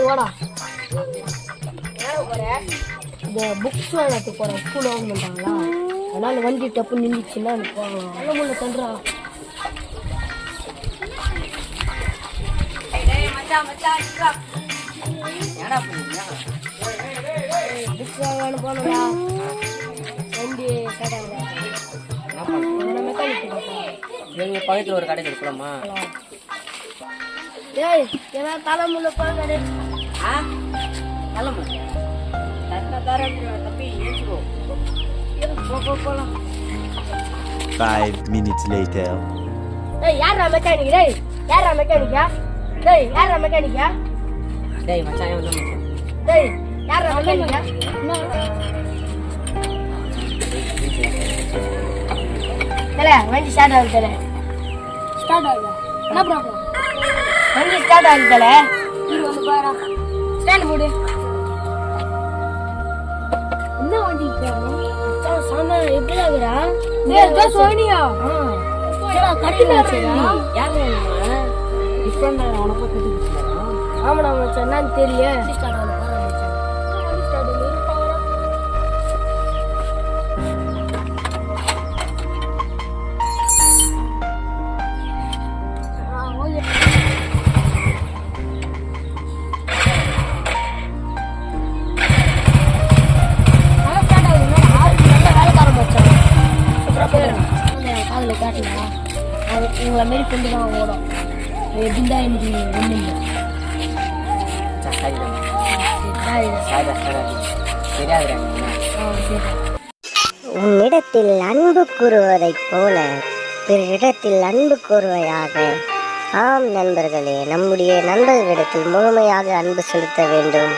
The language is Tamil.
வாடா. இந்த புக்ஸ் வாங்கறதுக்கு போகிறேன். ஸ்கூல் ஓப்பன் பண்ணிட்டாங்களா, அதனால் வண்டி டப்பு நின்றுச்சுன்னா போகலாம். நல்ல முள்ள தண்டுறா. புக்ஸ் வாங்கன்னு போனடா. வண்டி கடையில் மெக்கானிக் எங்க பக்கத்தில் ஒரு கடை இருக்கலாமா? ஏய் ஏன்னா தலைமுள்ள போங்க. தலைமுறை தப்பி ஏற்றுக்கோ. போகலாம். 5 minutes later. டேய் யாரா மெக்கானிக்? டேய் யாரா மெக்கானிக்கா? டேய் யாரா மெக்கானிக்கா? டேய் மச்சான் வந்து மச்சான். டேய் யாரா மெக்கானிக்கா? தல வண்டி ஸ்டார்ட் ஆகுது. தல ஸ்டார்ட் ஆகுது. என்ன ப்ராப்ளம்? வண்டி ஸ்டார்ட் ஆகுது. தல இது வந்து பாரா. ஸ்டாண்ட் போடு. என்ன வண்டி சாமான எப்படி ஆகுறா? டேய் சோனியா. சரா கட்டில வச்சடா. யாரு டிஃபரண்ட் அவன பத்தி பேசுறா. ஆமாடா மச்சான், என்னன்னு தெரியல. ஸ்டார்ட் ஆகுது பாரா மச்சான். ஸ்டார்ட் ஆகுது பாரா. ஓகே. ஸ்டார்ட் ஆகுது. நல்ல வேலைக்கார மச்சான். காதில் காட்டலாம். அது உங்களை மாரி கொண்டு தான் ஓடும். எப்படின்னா எனக்கு ஒன்றும் இல்லை. உன்னிடத்தில் அன்பு கூறுவதைப் போல பிறரிடத்தில் அன்பு கூறுவையாக. ஆம் நண்பர்களே, நம்முடைய நண்பர்களிடத்தில் முழுமையாக அன்பு செலுத்த வேண்டும்.